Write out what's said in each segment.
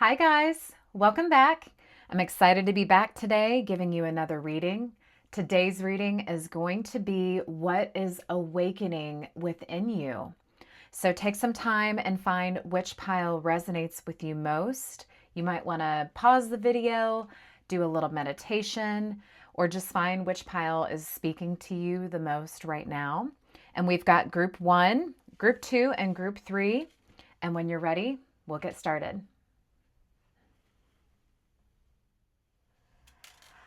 Hi guys, welcome back. I'm excited to be back today giving you another reading. Today's reading is going to be what is awakening within you. So take some time and find which pile resonates with you most. You might want to pause the video, do a little meditation, or just find which pile is speaking to you the most right now. And we've got group 1, group 2, and group 3. And when you're ready, we'll get started.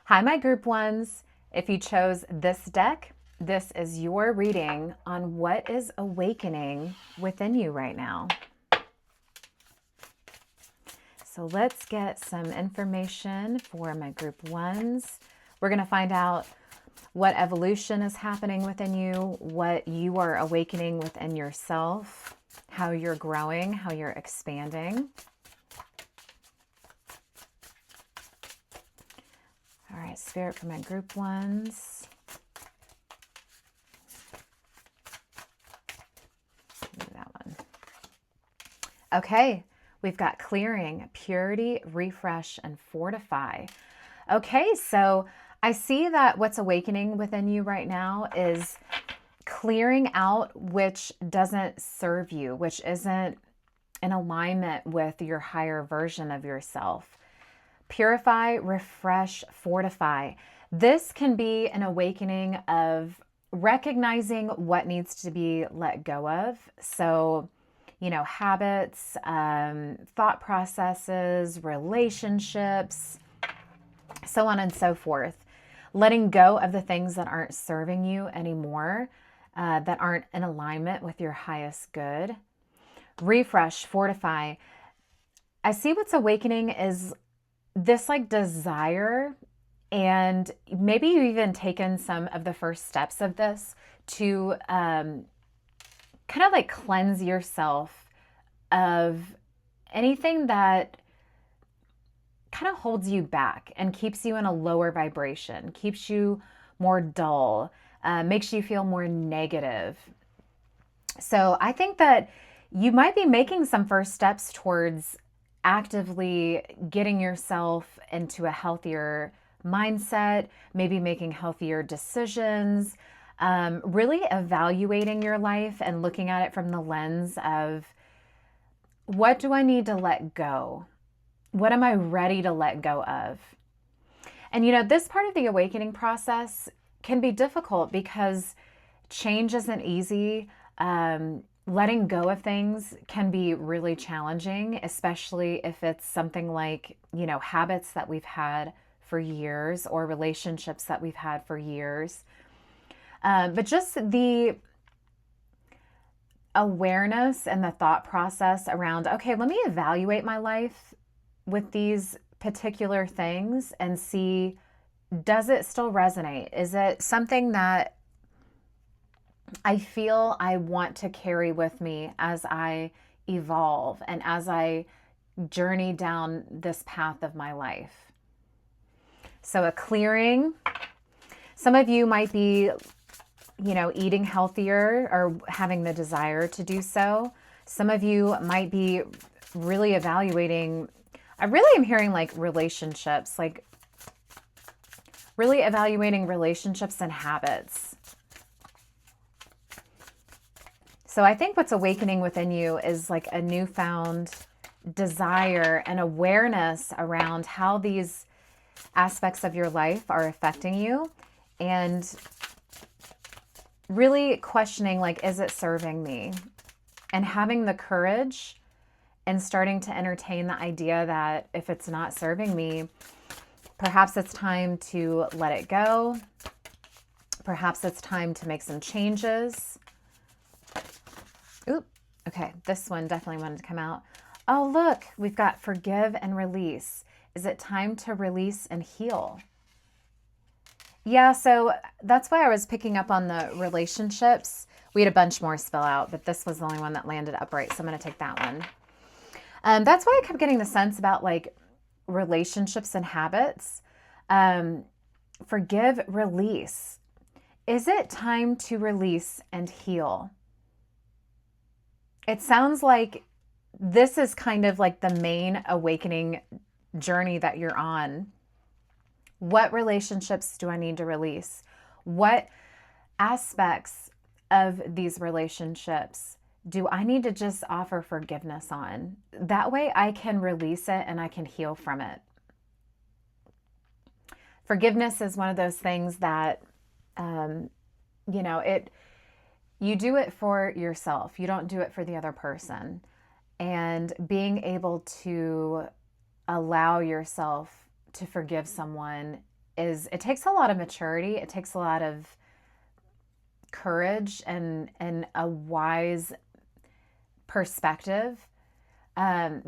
Hi, my group ones. If you chose this deck, this is your reading on what is awakening within you right now. So let's get some information for my group ones. We're going to find out what evolution is happening within you, what you are awakening within yourself, how you're growing, how you're expanding. All right, Spirit for my group ones. Do that one. Okay, we've got clearing, purity, refresh, and fortify. Okay, so I see that what's awakening within you right now is clearing out which doesn't serve you, which isn't in alignment with your higher version of yourself. Purify, refresh, fortify. This can be an awakening of recognizing what needs to be let go of. So, habits, thought processes, relationships, so on and so forth. Letting go of the things that aren't serving you anymore, that aren't in alignment with your highest good. Refresh, fortify. I see what's awakening is this desire, and maybe you've even taken some of the first steps of this to kind of cleanse yourself of anything that kind of holds you back and keeps you in a lower vibration, keeps you more dull, makes you feel more negative. So I think that you might be making some first steps towards actively getting yourself into a healthier mindset, maybe making healthier decisions, really evaluating your life and looking at it from the lens of what do I need to let go? What am I ready to let go of? And this part of the awakening process can be difficult because change isn't easy. Letting go of things can be really challenging, especially if it's something like, habits that we've had for years or relationships that we've had for years. But just the awareness and the thought process around, okay, let me evaluate my life with these particular things and see, does it still resonate? Is it something that I feel I want to carry with me as I evolve and as I journey down this path of my life? So a clearing. Some of you might be, eating healthier or having the desire to do so. Some of you might be really evaluating. I really am hearing relationships, really evaluating relationships and habits. So I think what's awakening within you is a newfound desire and awareness around how these aspects of your life are affecting you, and really questioning, is it serving me? And having the courage and starting to entertain the idea that if it's not serving me, perhaps it's time to let it go. Perhaps it's time to make some changes. Oop, okay, this one definitely wanted to come out. Oh, look, we've got forgive and release. Is it time to release and heal? Yeah, so that's why I was picking up on the relationships. We had a bunch more spill out, but this was the only one that landed upright, so I'm going to take that one. That's why I kept getting the sense about relationships and habits. Forgive, release. Is it time to release and heal? It sounds like this is kind of like the main awakening journey that you're on. What relationships do I need to release? What aspects of these relationships do I need to just offer forgiveness on? That way I can release it and I can heal from it. Forgiveness is one of those things that, you know, you do it for yourself. You don't do it for the other person. And being able to allow yourself to forgive someone it takes a lot of maturity. It takes a lot of courage and a wise perspective.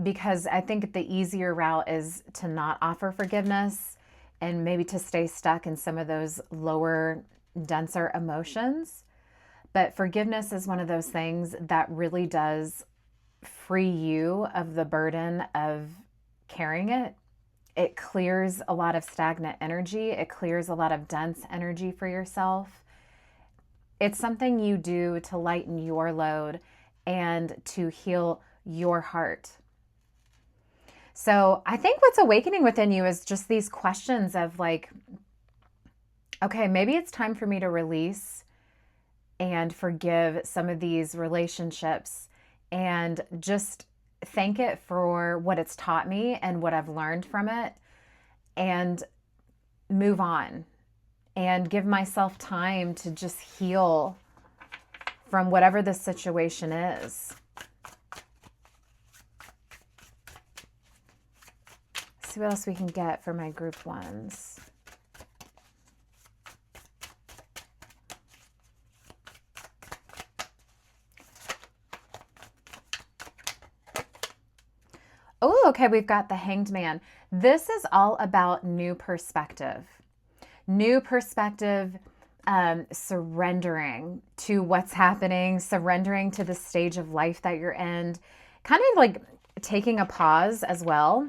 Because I think the easier route is to not offer forgiveness and maybe to stay stuck in some of those lower, denser emotions. But forgiveness is one of those things that really does free you of the burden of carrying it. It clears a lot of stagnant energy. It clears a lot of dense energy for yourself. It's something you do to lighten your load and to heal your heart. So I think what's awakening within you is just these questions of like, okay, maybe it's time for me to release and forgive some of these relationships and just thank it for what it's taught me and what I've learned from it, and move on and give myself time to just heal from whatever the situation is. Let's see what else we can get for my group ones. Oh, okay, we've got the Hanged Man. This is all about new perspective. New perspective, surrendering to what's happening, surrendering to the stage of life that you're in, kind of like taking a pause as well.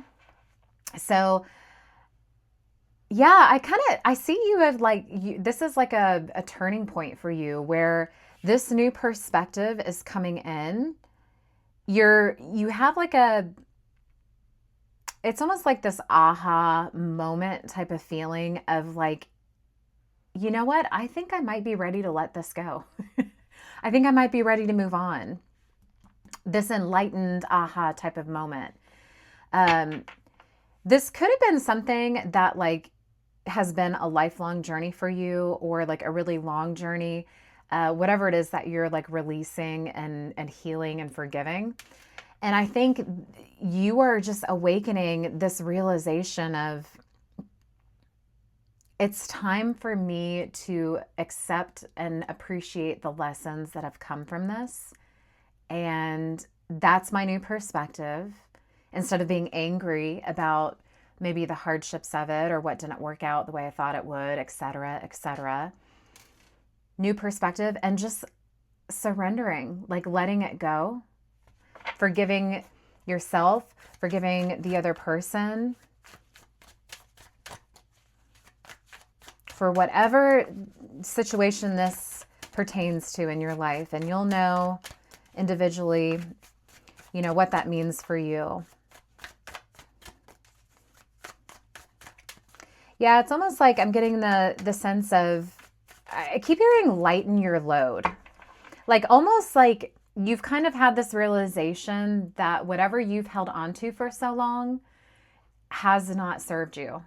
So yeah, I see you as like, this is like a turning point for you where this new perspective is coming in. You have like it's almost like this aha moment type of feeling of like, you know what? I think I might be ready to let this go. I think I might be ready to move on. This enlightened aha type of moment. This could have been something that like has been a lifelong journey for you, or like a really long journey, whatever it is that you're like releasing and healing and forgiving. And I think you are just awakening this realization of, it's time for me to accept and appreciate the lessons that have come from this. And that's my new perspective. Instead of being angry about maybe the hardships of it or what didn't work out the way I thought it would, et cetera, et cetera. New perspective and just surrendering, like letting it go. Forgiving yourself, forgiving the other person for whatever situation this pertains to in your life. And you'll know individually, you know, what that means for you. Yeah, it's almost like I'm getting the sense of, I keep hearing lighten your load. Like almost like you've kind of had this realization that whatever you've held on to for so long has not served you.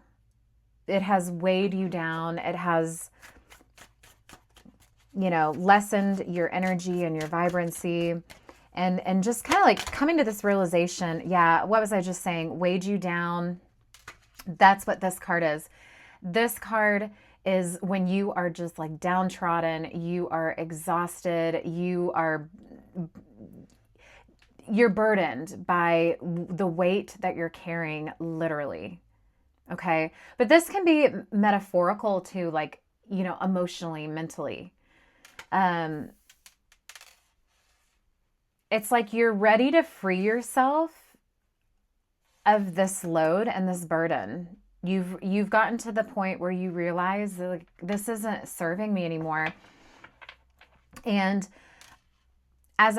It has weighed you down. It has, you know, lessened your energy and your vibrancy, and just kind of like coming to this realization. Yeah, what was I just saying? Weighed you down. That's what this card is. This card is when you are just like downtrodden, you are exhausted, you're burdened by the weight that you're carrying, literally. Okay. But this can be metaphorical too, like, you know, emotionally, mentally. It's like you're ready to free yourself of this load and this burden. You've gotten to the point where you realize that like, this isn't serving me anymore. And as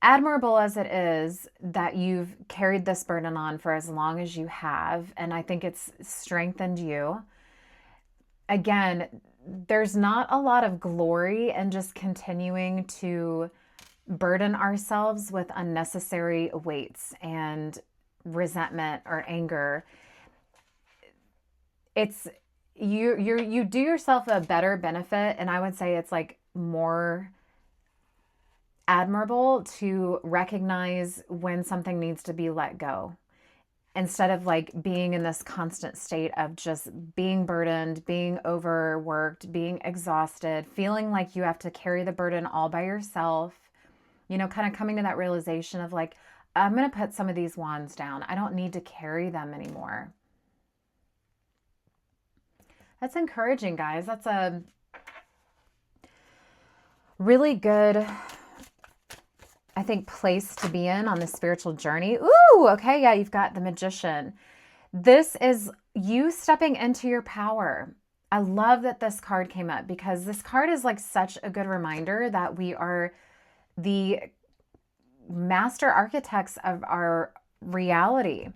admirable as it is that you've carried this burden on for as long as you have, and I think it's strengthened you. Again, there's not a lot of glory in just continuing to burden ourselves with unnecessary weights and resentment or anger. It's you do yourself a better benefit, and I would say it's like more admirable to recognize when something needs to be let go, instead of like being in this constant state of just being burdened, being overworked, being exhausted, feeling like you have to carry the burden all by yourself. Kind of coming to that realization of like, I'm going to put some of these wands down. I don't need to carry them anymore. That's encouraging, guys. That's a really good, I think, place to be in on the spiritual journey. Ooh, okay. Yeah, you've got the Magician. This is you stepping into your power. I love that this card came up, because this card is like such a good reminder that we are the master architects of our reality.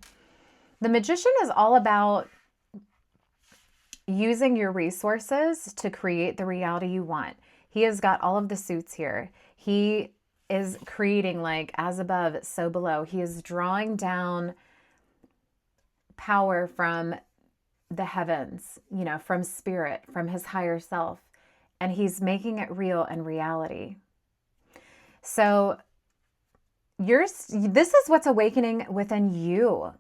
The Magician is all about using your resources to create the reality you want. He has got all of the suits here. He is creating like as above, so below. He is drawing down power from the heavens, from spirit, from his higher self, and he's making it real and reality. So this is what's awakening within you,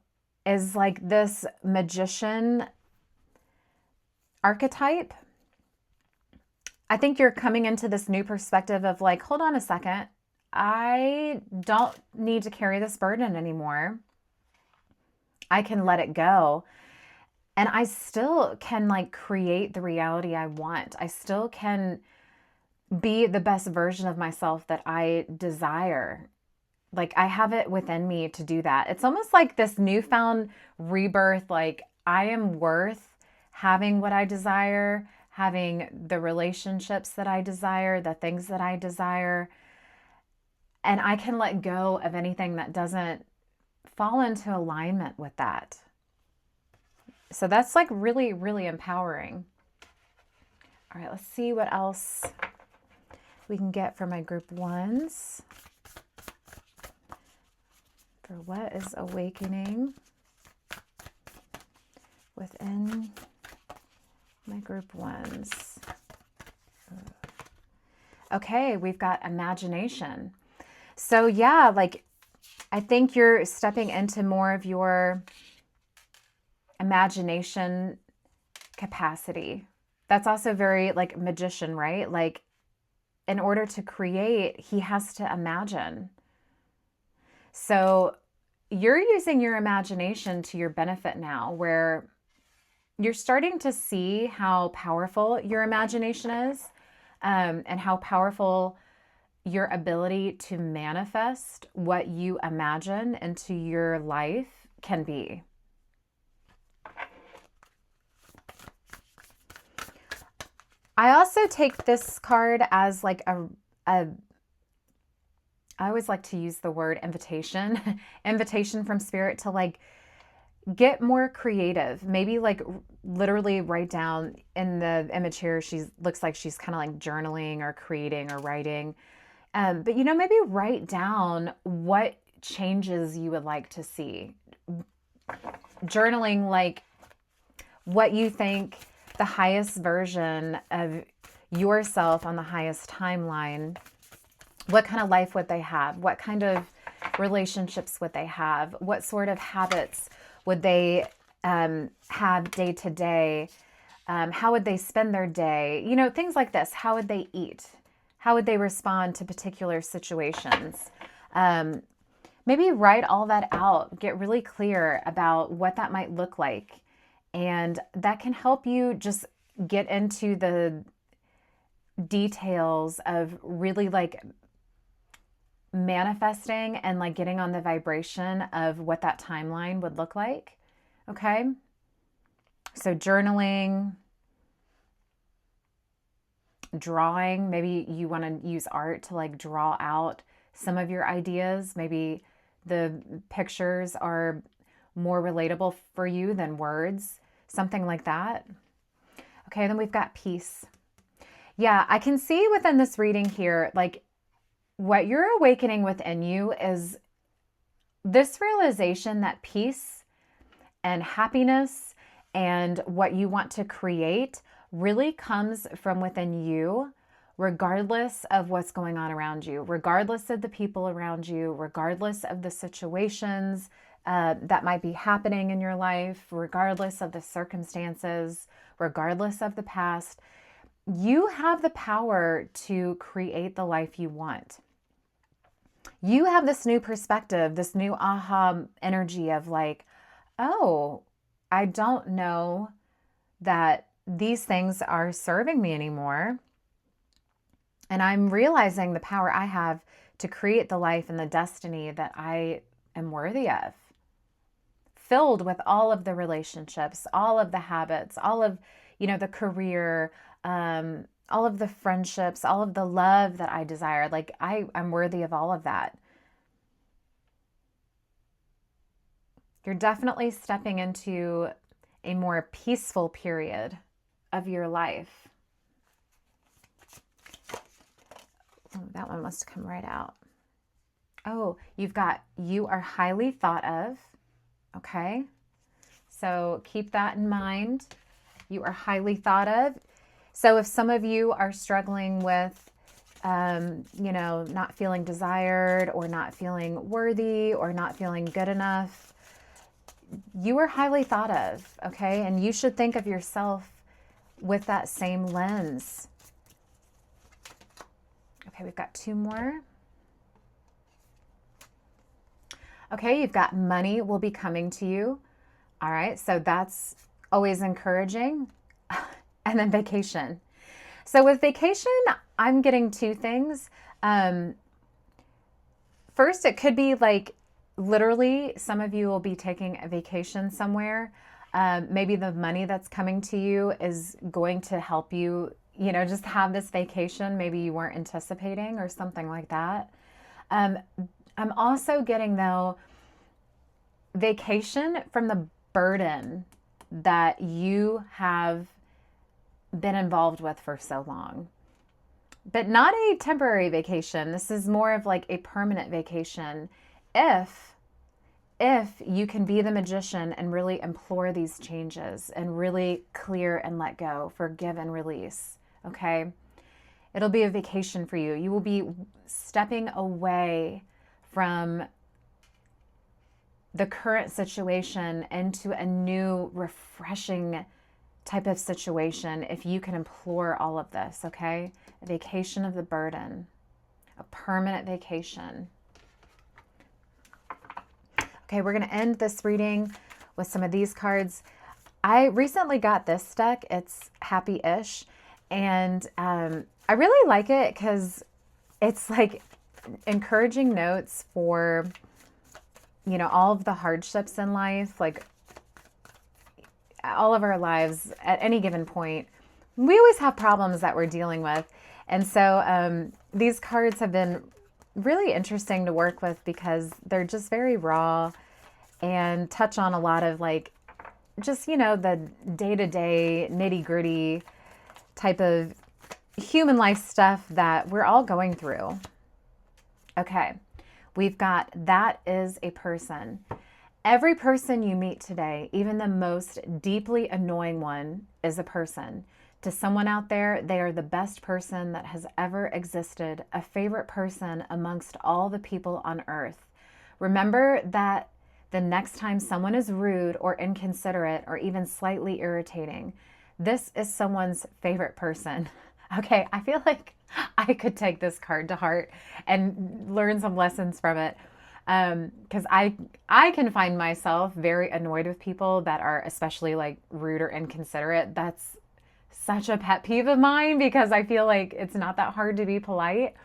is like this Magician archetype. I think you're coming into this new perspective of like, hold on a second. I don't need to carry this burden anymore. I can let it go. And I still can like create the reality I want. I still can be the best version of myself that I desire. Like I have it within me to do that. It's almost like this newfound rebirth. Like I am worth having what I desire, having the relationships that I desire, the things that I desire. And I can let go of anything that doesn't fall into alignment with that. So that's like really, really empowering. All right, let's see what else we can get for my group ones. For what is awakening within my group ones. Okay, we've got imagination. So yeah, like I think you're stepping into more of your imagination capacity. That's also very like Magician, right? Like in order to create, he has to imagine. So you're using your imagination to your benefit now, where you're starting to see how powerful your imagination is, and how powerful your ability to manifest what you imagine into your life can be. I also take this card as like I always like to use the word invitation, invitation from spirit to like get more creative. Maybe like literally write down in the image here. She looks like she's kind of like journaling or creating or writing. But maybe write down what changes you would like to see. Journaling like what you think the highest version of yourself on the highest timeline, what kind of life would they have? What kind of relationships would they have? What sort of habits would they have day to day? How would they spend their day? Things like this. How would they eat? How would they respond to particular situations? Maybe write all that out. Get really clear about what that might look like. And that can help you just get into the details of really like manifesting and like getting on the vibration of what that timeline would look like. Okay. So journaling, drawing, maybe you want to use art to like draw out some of your ideas. Maybe the pictures are more relatable for you than words, something like that. Okay, then we've got peace. Yeah, I can see within this reading here, like what you're awakening within you is this realization that peace and happiness and what you want to create really comes from within you, regardless of what's going on around you, regardless of the people around you, regardless of the situations that might be happening in your life, regardless of the circumstances, regardless of the past. You have the power to create the life you want. You have this new perspective, this new aha energy of like, oh, I don't know that these things are serving me anymore. And I'm realizing the power I have to create the life and the destiny that I am worthy of. Filled with all of the relationships, all of the habits, all of, the career, all of the friendships, all of the love that I desire. Like I'm worthy of all of that. You're definitely stepping into a more peaceful period of your life. Oh, that one must come right out. Oh, you've got, you are highly thought of. Okay. So keep that in mind. You are highly thought of. So if some of you are struggling with, not feeling desired or not feeling worthy or not feeling good enough, you are highly thought of, okay? And you should think of yourself with that same lens. Okay, we've got two more. Okay, you've got money will be coming to you. All right, so that's always encouraging. And then vacation. So with vacation, I'm getting two things. First, it could be like literally some of you will be taking a vacation somewhere. Maybe the money that's coming to you is going to help you, just have this vacation maybe you weren't anticipating or something like that. I'm also getting, though, vacation from the burden that you have been involved with for so long. But not a temporary vacation. This is more of like a permanent vacation. If you can be the magician and really implore these changes and really clear and let go, forgive and release, okay? It'll be a vacation for you. You will be stepping away from the current situation into a new, refreshing type of situation if you can implore all of this, okay? A vacation of the burden, a permanent vacation. Okay, we're going to end this reading with some of these cards. I recently got this deck. It's Happy-ish, and I really like it because it's like encouraging notes for, all of the hardships in life, like all of our lives at any given point. We always have problems that we're dealing with. And so these cards have been really interesting to work with because they're just very raw and touch on a lot of like, just, the day-to-day nitty-gritty type of human life stuff that we're all going through. Okay, we've got, that is a person. Every person you meet today, even the most deeply annoying one, is a person. To someone out there, they are the best person that has ever existed, a favorite person amongst all the people on earth. Remember that the next time someone is rude or inconsiderate or even slightly irritating, this is someone's favorite person. Okay, I feel like I could take this card to heart and learn some lessons from it. Because I can find myself very annoyed with people that are especially like rude or inconsiderate. That's such a pet peeve of mine because I feel like it's not that hard to be polite.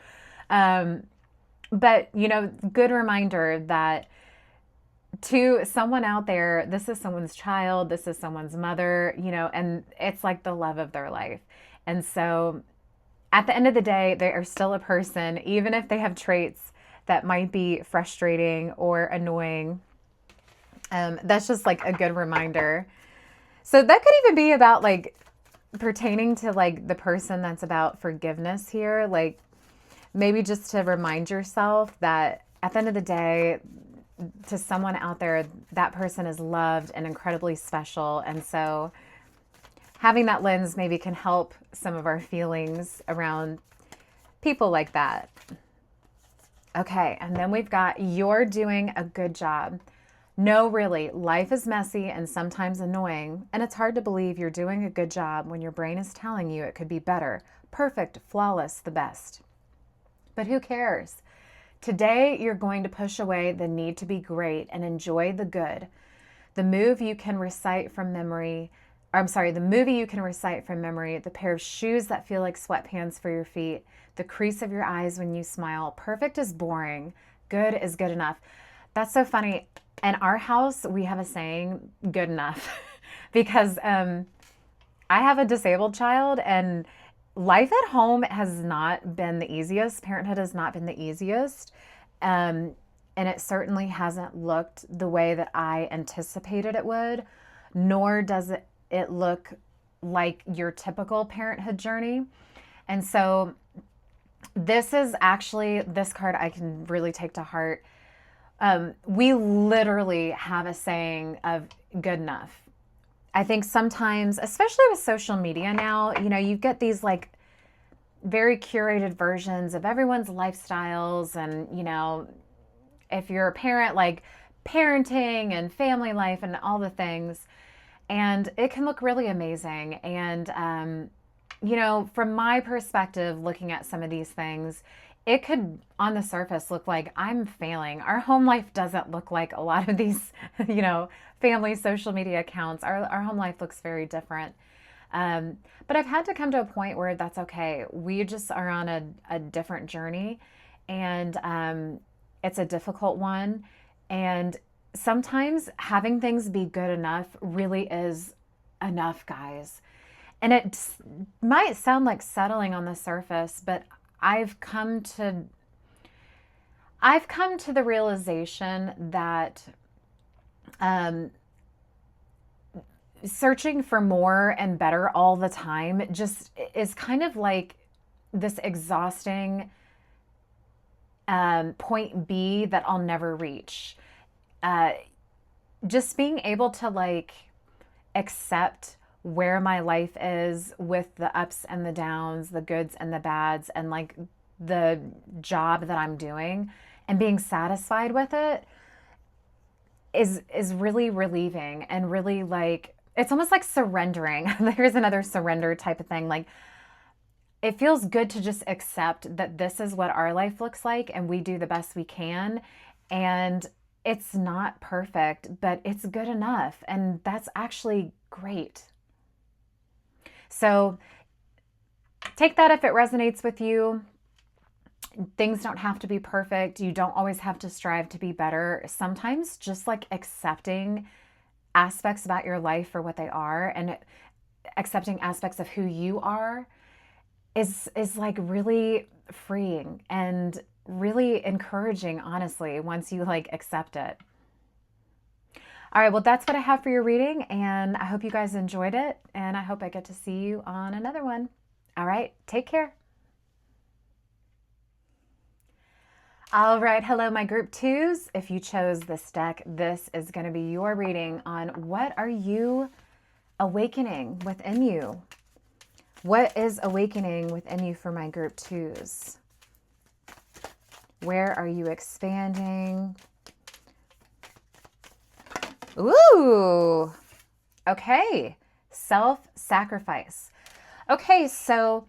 But, good reminder that to someone out there, this is someone's child, this is someone's mother, and it's like the love of their life. And so at the end of the day, they are still a person, even if they have traits that might be frustrating or annoying. That's just like a good reminder. So that could even be about like pertaining to like the person that's about forgiveness here. Like maybe just to remind yourself that at the end of the day, to someone out there, that person is loved and incredibly special. And so having that lens maybe can help some of our feelings around people like that. Okay, and then we've got you're doing a good job. No, really, life is messy and sometimes annoying, and it's hard to believe you're doing a good job when your brain is telling you it could be better, perfect, flawless, the best. But who cares? Today, you're going to push away the need to be great and enjoy the good. The movie you can recite from memory, the pair of shoes that feel like sweatpants for your feet, the crease of your eyes when you smile. Perfect is boring. Good is good enough. That's so funny. In our house, we have a saying, good enough, because I have a disabled child and life at home has not been the easiest. Parenthood has not been the easiest. And it certainly hasn't looked the way that I anticipated it would, nor does it look like your typical parenthood journey. And so this card I can really take to heart. We literally have a saying of good enough. I think sometimes, especially with social media now, you get these like very curated versions of everyone's lifestyles. And, if you're a parent, like parenting and family life and all the things. And it can look really amazing. And, from my perspective, looking at some of these things, it could on the surface look like I'm failing. Our home life doesn't look like a lot of these, family social media accounts. Our home life looks very different. But I've had to come to a point where that's okay. We just are on a different journey, and it's a difficult one. And sometimes having things be good enough really is enough, guys. And it might sound like settling on the surface, but I've come to the realization that searching for more and better all the time just is kind of like this exhausting point B that I'll never reach. Just being able to like accept where my life is with the ups and the downs, the goods and the bads, and like the job that I'm doing and being satisfied with it is really relieving and really like, it's almost like surrendering. There's another surrender type of thing. Like it feels good to just accept that this is what our life looks like and we do the best we can. And it's not perfect, but it's good enough. And that's actually great. So take that if it resonates with you. Things don't have to be perfect. You don't always have to strive to be better. Sometimes just like accepting aspects about your life for what they are and accepting aspects of who you are is like really freeing and really encouraging, honestly, once you like accept it. All right, well, that's what I have for your reading, and I hope you guys enjoyed it, and I hope I get to see you on another one. All right, take care. All right, hello, my group twos. If you chose this deck, this is going to be your reading on what are you awakening within you? What is awakening within you for my group twos? Where are you expanding? Ooh, okay, self-sacrifice. Okay, so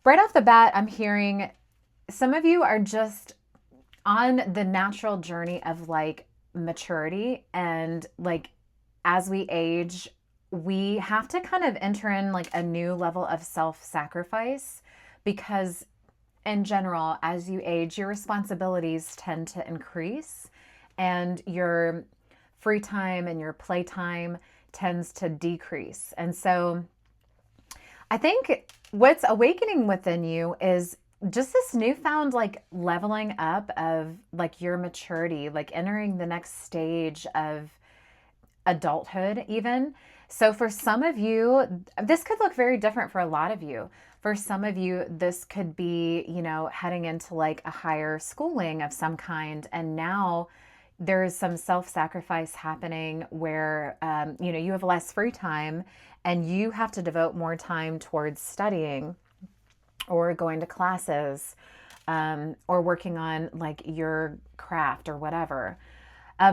right off the bat, I'm hearing some of you are just on the natural journey of like maturity, and like as we age, we have to kind of enter in like a new level of self-sacrifice, because in general, as you age, your responsibilities tend to increase and your free time and your playtime tends to decrease. And so I think what's awakening within you is just this newfound like leveling up of like your maturity, like entering the next stage of adulthood, even. So, for some of you, this could look very different for a lot of you. For some of you, this could be, heading into like a higher schooling of some kind. And now there's some self sacrifice happening where, you have less free time and you have to devote more time towards studying or going to classes, or working on like your craft or whatever.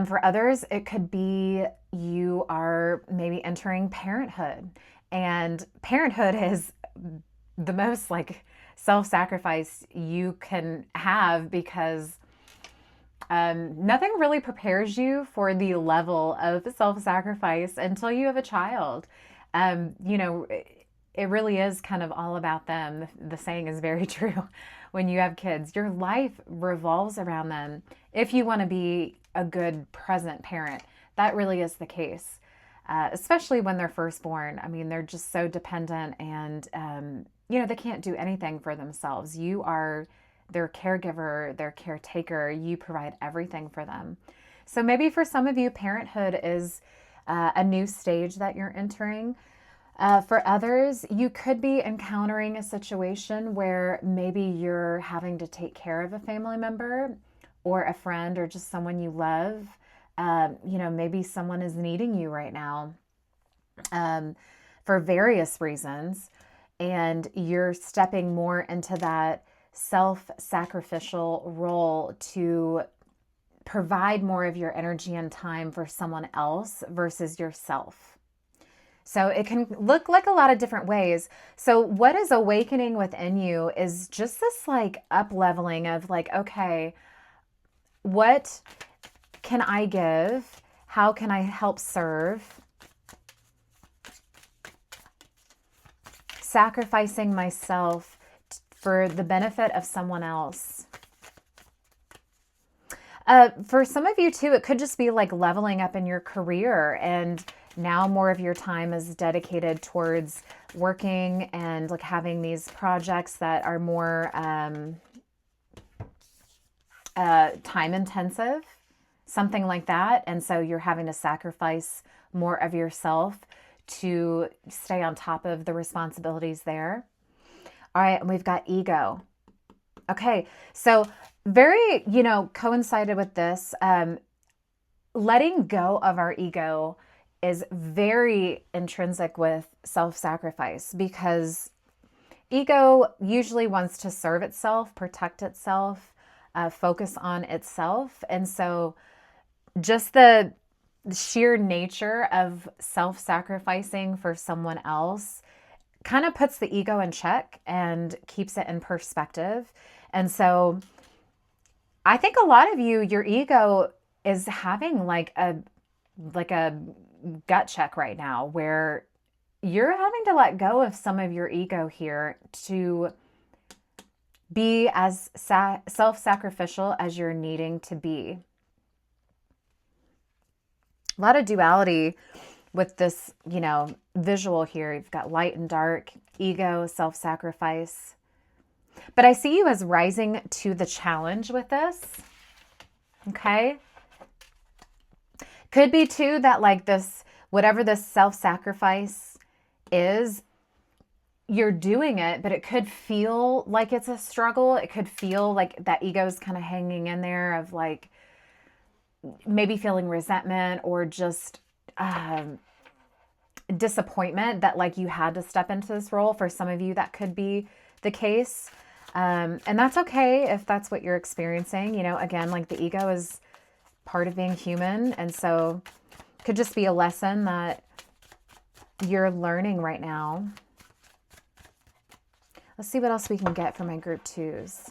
For others, it could be you are maybe entering parenthood, and parenthood is the most like self-sacrifice you can have because nothing really prepares you for the level of self-sacrifice until you have a child. It really is kind of all about them. The saying is very true. When you have kids, your life revolves around them. If you want to be a good present parent, that really is the case. Especially when they're first born. I mean, they're just so dependent and, they can't do anything for themselves. You are their caregiver, their caretaker. You provide everything for them. So maybe for some of you, parenthood is a new stage that you're entering. For others, you could be encountering a situation where maybe you're having to take care of a family member or a friend or just someone you love. Maybe someone is needing you right now for various reasons, and you're stepping more into that self-sacrificial role to provide more of your energy and time for someone else versus yourself. So it can look like a lot of different ways. So what is awakening within you is just this like up leveling of like, okay, what can I give? How can I help serve? Sacrificing myself for the benefit of someone else. For some of you too, it could just be like leveling up in your career, and now more of your time is dedicated towards working and like having these projects that are more time intensive, something like that. And so you're having to sacrifice more of yourself to stay on top of the responsibilities there. All right, and we've got ego. Okay, so very, coincided with this, letting go of our ego is very intrinsic with self-sacrifice, because ego usually wants to serve itself, protect itself, focus on itself. And so just the sheer nature of self-sacrificing for someone else kind of puts the ego in check and keeps it in perspective. And so I think a lot of you, your ego is having like a gut check right now, where you're having to let go of some of your ego here to be as self-sacrificial as you're needing to be. A lot of duality with this, visual here. You've got light and dark, ego, self-sacrifice. But I see you as rising to the challenge with this. Okay? Could be too that like this, whatever this self-sacrifice is, you're doing it, but it could feel like it's a struggle. It could feel like that ego is kind of hanging in there, of like maybe feeling resentment or just disappointment that like you had to step into this role. For some of you, that could be the case. And that's okay if that's what you're experiencing. Again, like the ego is part of being human. And so it could just be a lesson that you're learning right now. Let's see what else we can get for my group twos.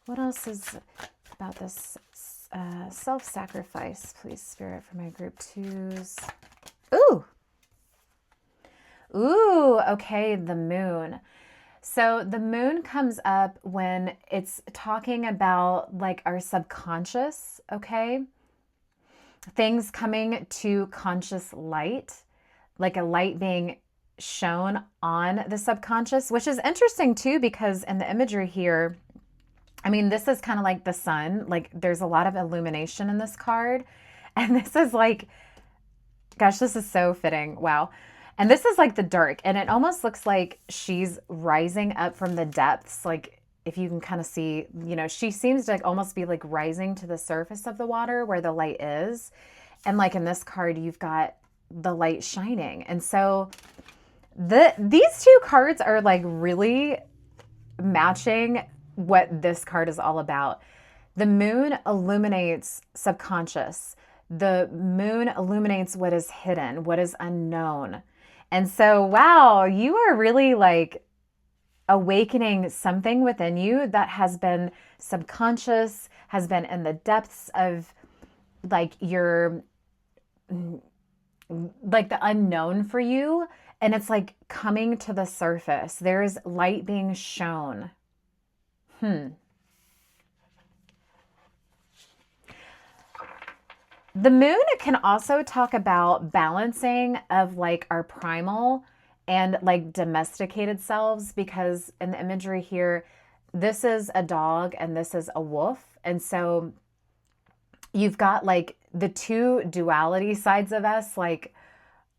What else is about this self-sacrifice, please, Spirit, for my group twos? Ooh, okay, the moon. So the moon comes up when it's talking about like our subconscious, okay? Things coming to conscious light, like a light being shown on the subconscious, which is interesting too, because in the imagery here, I mean, this is kind of like the sun. Like there's a lot of illumination in this card. And this is like, gosh, this is so fitting. Wow. And this is like the dark. And it almost looks like she's rising up from the depths. Like if you can kind of see, she seems to like almost be like rising to the surface of the water where the light is. And like in this card, you've got the light shining. And so these two cards are like really matching what this card is all about. The moon illuminates subconscious. The moon illuminates what is hidden, what is unknown. And so, wow, you are really like awakening something within you that has been subconscious, has been in the depths of like like the unknown for you. And it's like coming to the surface. There's light being shown. The moon can also talk about balancing of like our primal and like domesticated selves, because in the imagery here, this is a dog and this is a wolf. And so you've got like the two duality sides of us, like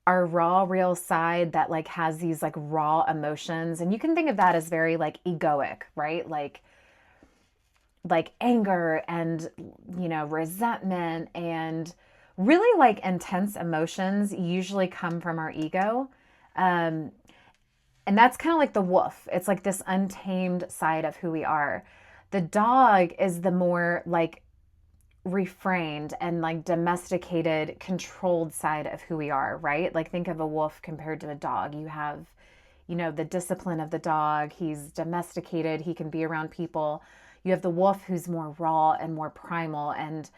our raw, real side that like has these like raw emotions. And you can think of that as very like egoic, right? Like anger and, resentment and really like intense emotions usually come from our ego. And that's kind of like the wolf. It's like this untamed side of who we are. The dog is the more like refrained and like domesticated, controlled side of who we are, right? Like think of a wolf compared to a dog. You have, the discipline of the dog. He's domesticated. He can be around people. You have the wolf who's more raw and more primal. And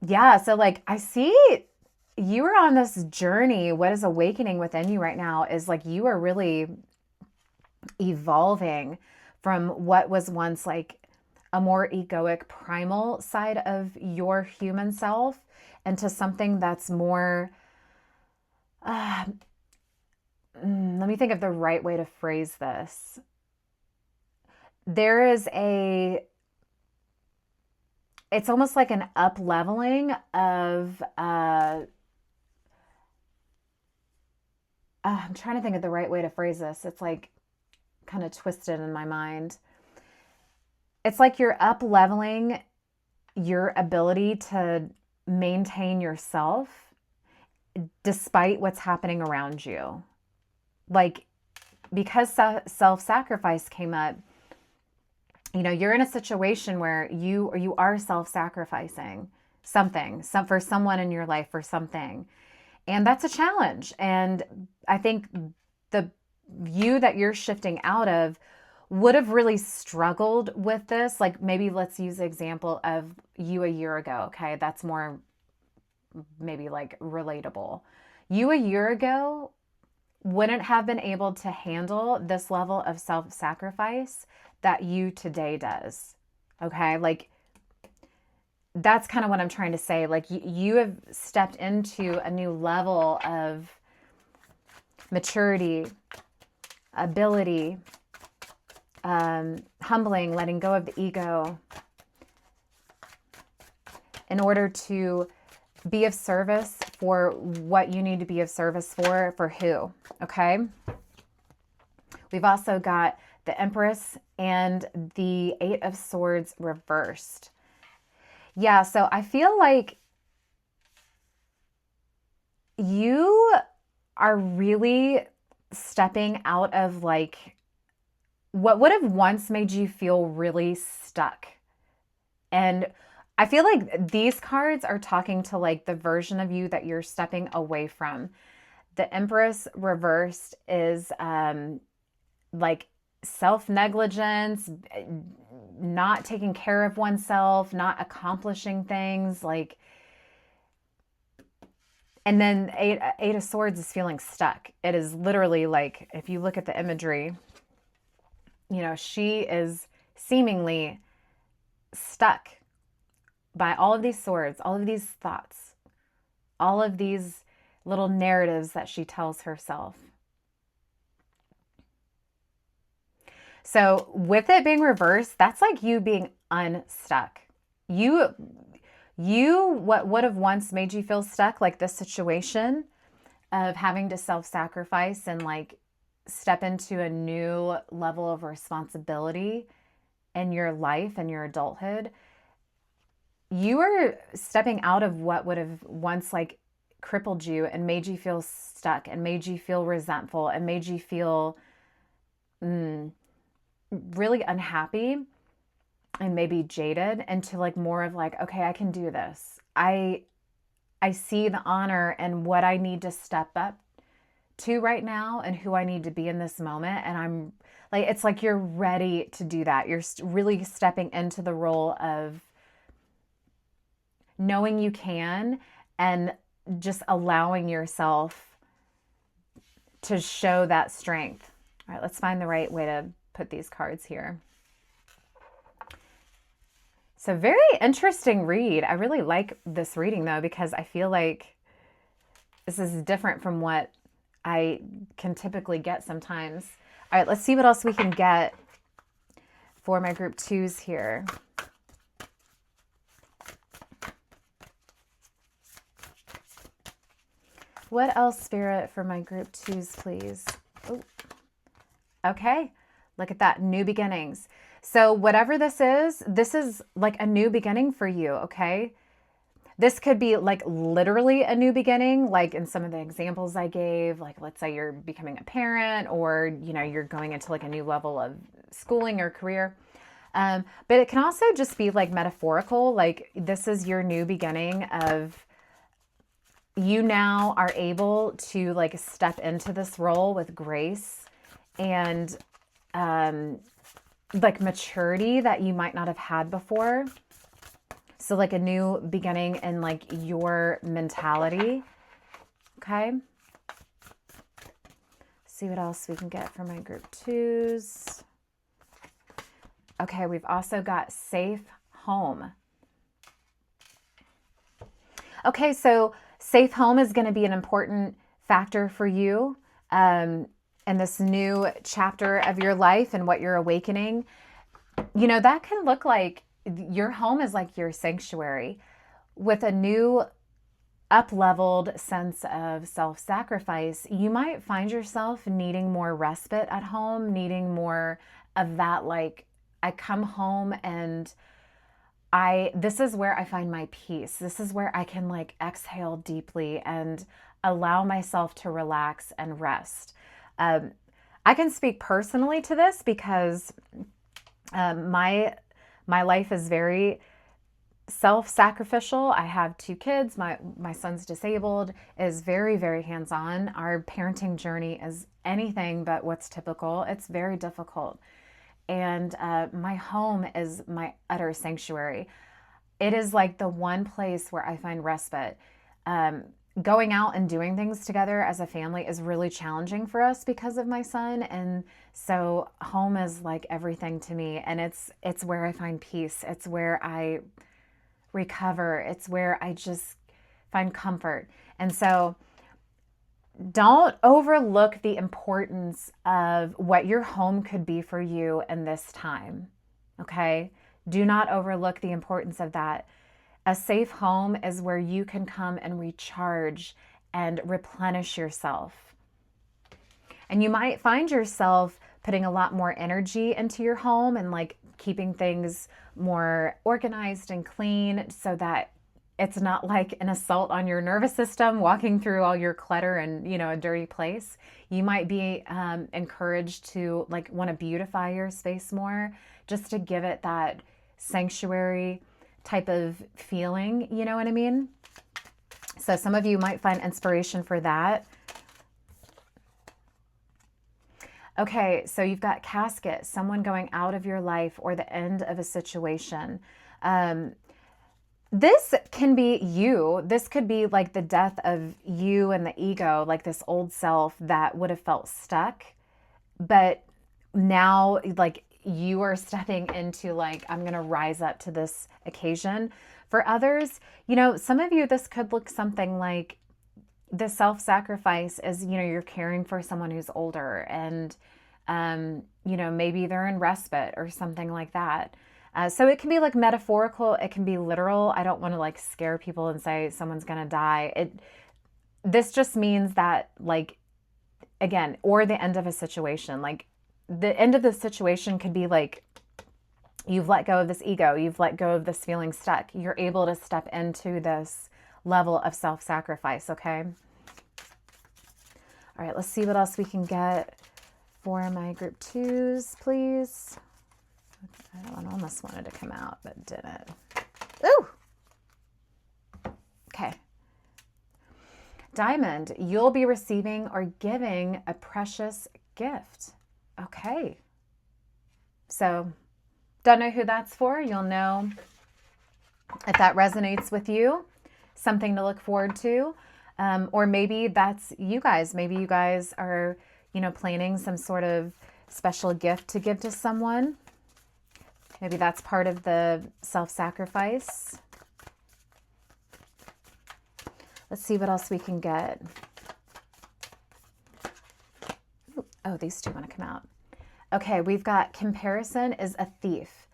yeah, so like I see you are on this journey. What is awakening within you right now is like you are really evolving from what was once like a more egoic primal side of your human self into something that's more, let me think of the right way to phrase this. There is it's almost like an up leveling of, I'm trying to think of the right way to phrase this. It's like kind of twisted in my mind. It's like you're up leveling your ability to maintain yourself despite what's happening around you. Like, because self-sacrifice came up, you're in a situation where you are self-sacrificing something, for someone in your life or something. And that's a challenge. And I think the view that you're shifting out of would have really struggled with this. Like maybe let's use the example of you a year ago. Okay. That's more maybe like relatable. You a year ago wouldn't have been able to handle this level of self-sacrifice that you today does. Okay. Like that's kind of what I'm trying to say. Like you have stepped into a new level of maturity, ability, humbling, letting go of the ego in order to be of service for what you need to be of service for who, okay? We've also got the Empress and the Eight of Swords reversed. Yeah, so I feel like you are really stepping out of like what would have once made you feel really stuck. And I feel like these cards are talking to like the version of you that you're stepping away from. The Empress reversed is like self-negligence, not taking care of oneself, not accomplishing things, like, and then Eight of Swords is feeling stuck. It is literally like, if you look at the imagery, she is seemingly stuck by all of these swords, all of these thoughts, all of these little narratives that she tells herself. So with it being reversed, that's like you being unstuck. You what would have once made you feel stuck, like this situation of having to self-sacrifice and like step into a new level of responsibility in your life and your adulthood, you are stepping out of what would have once like crippled you and made you feel stuck and made you feel resentful and made you feel really unhappy and maybe jaded, into like more of like, okay, I can do this. I see the honor and what I need to step up to right now and who I need to be in this moment. And I'm like, it's like you're ready to do that. You're really stepping into the role of knowing you can and just allowing yourself to show that strength. All right, let's find the right way to put these cards here. So very interesting read. I really like this reading though, because I feel like this is different from what I can typically get sometimes. All right, let's see what else we can get for my group 2s here. What else, Spirit, for my group 2s, please? Oh, okay. Look at that, new beginnings. So whatever this is like a new beginning for you, okay? This could be like literally a new beginning, like in some of the examples I gave, like let's say you're becoming a parent, or, you know, you're going into like a new level of schooling or career. But it can also just be like metaphorical, like this is your new beginning of you now are able to like step into this role with grace and like maturity that you might not have had before. So like a new beginning in like your mentality. Okay. See what else we can get for my group 2s. Okay, we've also got safe home. Okay, so safe home is going to be an important factor for you in this new chapter of your life and what you're awakening. You know, that can look like your home is like your sanctuary with a new up-leveled sense of self-sacrifice. You might find yourself needing more respite at home, needing more of that, like, I come home and this is where I find my peace. This is where I can like exhale deeply and allow myself to relax and rest. I can speak personally to this because my life is very self-sacrificial. I have 2 kids. My son's disabled, is very, very hands-on. Our parenting journey is anything but what's typical. It's very difficult. And my home is my utter sanctuary. It is like the one place where I find respite. Going out and doing things together as a family is really challenging for us because of my son. And so home is like everything to me. And it's where I find peace. It's where I recover. It's where I just find comfort. And so don't overlook the importance of what your home could be for you in this time. Okay? Do not overlook the importance of that. A safe home is where you can come and recharge and replenish yourself. And you might find yourself putting a lot more energy into your home and like keeping things more organized and clean so that it's not like an assault on your nervous system, walking through all your clutter and, you know, a dirty place. You might be encouraged to like want to beautify your space more, just to give it that sanctuary type of feeling, you know what I mean? So some of you might find inspiration for that. Okay, so you've got casket, someone going out of your life or the end of a situation. This can be you. This could be like the death of you and the ego, like this old self that would have felt stuck. But now, like, you are stepping into like, I'm going to rise up to this occasion. For others, you know, some of you, this could look something like the self-sacrifice is, you're caring for someone who's older and, maybe they're in respite or something like that. So it can be like metaphorical, it can be literal. I don't want to like scare people and say someone's going to die. This just means that, like, again, or the end of a situation. Like, the end of the situation could be like, you've let go of this ego, you've let go of this feeling stuck. You're able to step into this level of self-sacrifice, okay? All right, let's see what else we can get for my group twos, please. That one almost wanted to come out, but didn't. Ooh! Okay. Diamond, you'll be receiving or giving a precious gift. Okay. So, don't know who that's for. You'll know if that resonates with you. Something to look forward to. Or maybe that's you guys. Maybe you guys are, planning some sort of special gift to give to someone. Maybe that's part of the self-sacrifice. Let's see what else we can get. Oh, these two want to come out. Okay, we've got comparison is a thief.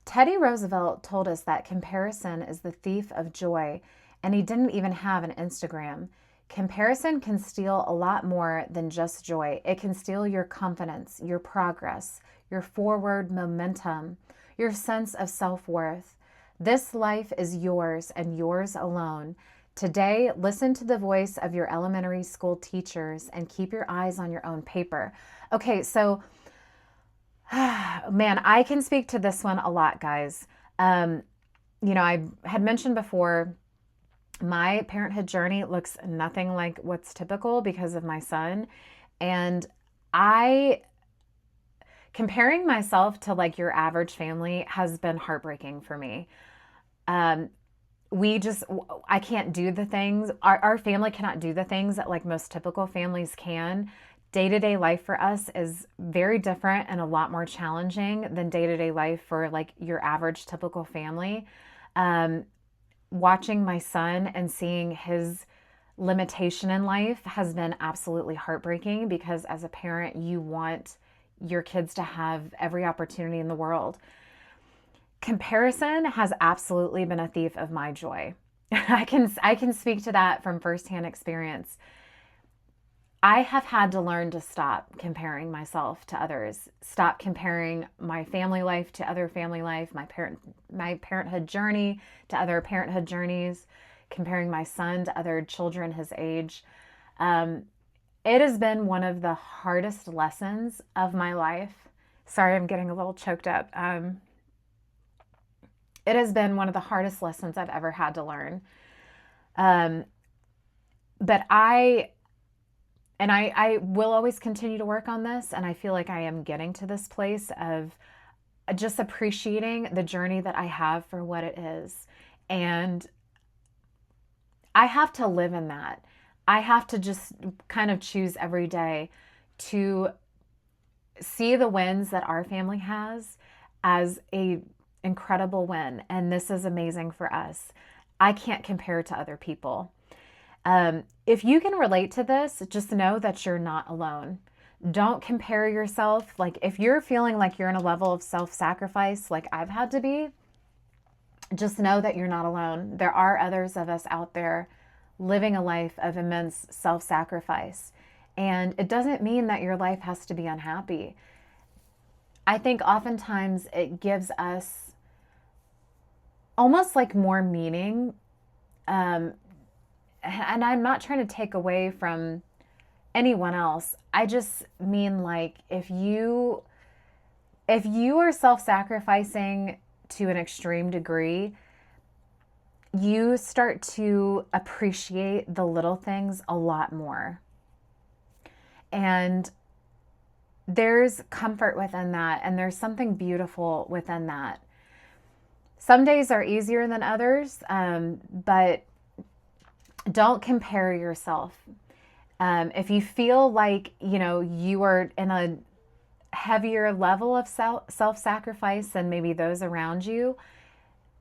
Teddy Roosevelt told us that comparison is the thief of joy, and he didn't even have an Instagram. Comparison can steal a lot more than just joy. It can steal your confidence, your progress, your forward momentum, your sense of self-worth. This life is yours and yours alone. Today, listen to the voice of your elementary school teachers and keep your eyes on your own paper. Okay, so, man, I can speak to this one a lot, guys. I had mentioned before, my parenthood journey looks nothing like what's typical because of my son. And comparing myself to like your average family has been heartbreaking for me. I can't do the things, our family cannot do the things that like most typical families can. Day-to-day life for us is very different and a lot more challenging than day-to-day life for like your average typical family. Watching my son and seeing his limitation in life has been absolutely heartbreaking because as a parent, you want your kids to have every opportunity in the world. Comparison has absolutely been a thief of my joy. I can speak to that from firsthand experience. I have had to learn to stop comparing myself to others, stop comparing my family life to other family life, my parenthood journey to other parenthood journeys, comparing my son to other children his age. It has been one of the hardest lessons of my life. Sorry, I'm getting a little choked up. It has been one of the hardest lessons I've ever had to learn. But I will always continue to work on this, and I feel like I am getting to this place of just appreciating the journey that I have for what it is. And I have to live in that. I have to just kind of choose every day to see the wins that our family has as a incredible win. And this is amazing for us. I can't compare to other people. If you can relate to this, just know that you're not alone. Don't compare yourself. Like if you're feeling like you're in a level of self-sacrifice, like I've had to be, just know that you're not alone. There are others of us out there living a life of immense self-sacrifice. And it doesn't mean that your life has to be unhappy. I think oftentimes it gives us almost like more meaning. And I'm not trying to take away from anyone else. I just mean like if you are self-sacrificing to an extreme degree, you start to appreciate the little things a lot more. And there's comfort within that, and there's something beautiful within that. Some days are easier than others, but don't compare yourself. If you feel like, you are in a heavier level of self-sacrifice than maybe those around you,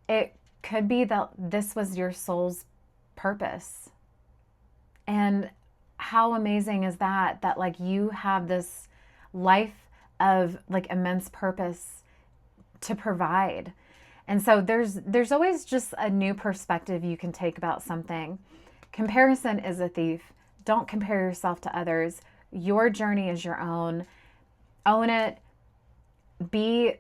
it could be that this was your soul's purpose. And how amazing is that, that like you have this life of like immense purpose to provide. And so there's always just a new perspective you can take about something. Comparison is a thief. Don't compare yourself to others. Your journey is your own. Own it. Be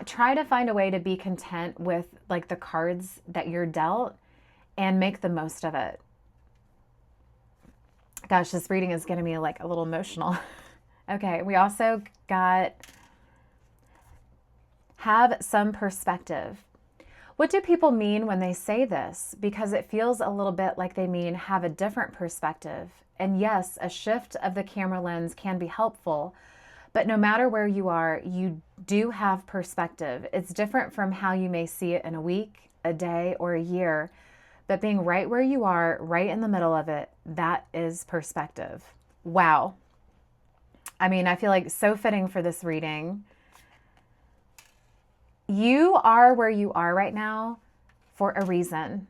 try to find a way to be content with like the cards that you're dealt and make the most of it. Gosh, this reading is getting me like a little emotional. Okay, we also got have some perspective. What do people mean when they say this? Because it feels a little bit like they mean have a different perspective. And yes, a shift of the camera lens can be helpful, but no matter where you are, you do have perspective. It's different from how you may see it in a week, a day, or a year. But being right where you are, right in the middle of it, that is perspective. Wow. I mean, I feel like so fitting for this reading. You are where you are right now for a reason.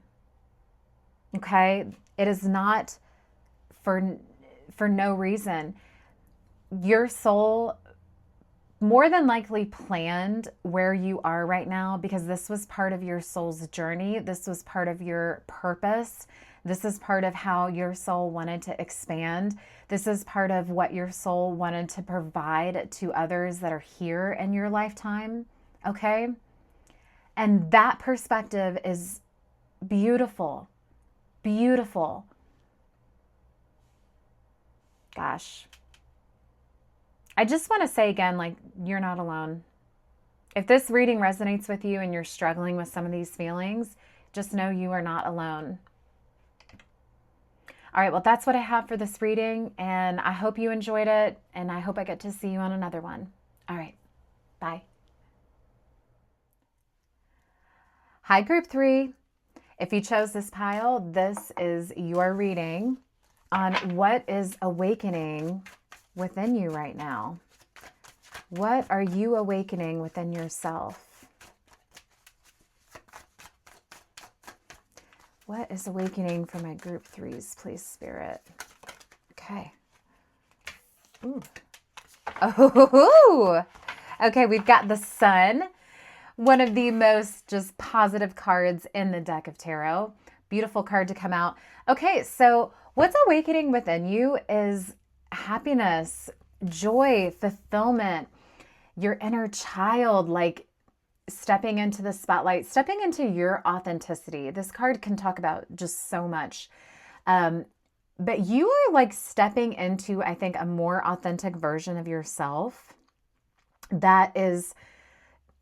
Okay? It is not for no reason. Your soul more than likely planned where you are right now because this was part of your soul's journey. This was part of your purpose. This is part of how your soul wanted to expand. This is part of what your soul wanted to provide to others that are here in your lifetime. Okay? And that perspective is beautiful. Beautiful. Gosh. I just want to say again, like, you're not alone. If this reading resonates with you and you're struggling with some of these feelings, just know you are not alone. All right, well, that's what I have for this reading, and I hope you enjoyed it, and I hope I get to see you on another one. All right, bye. Hi, Group 3. If you chose this pile, this is your reading on what is awakening within you right now. What are you awakening within yourself? What is awakening for my Group 3s, please, Spirit? Okay. Ooh. Oh, okay, we've got the Sun. One of the most just positive cards in the deck of tarot. Beautiful card to come out. Okay, so what's awakening within you is happiness, joy, fulfillment, your inner child, like stepping into the spotlight, stepping into your authenticity. This card can talk about just so much. But you are like stepping into, I think, a more authentic version of yourself that is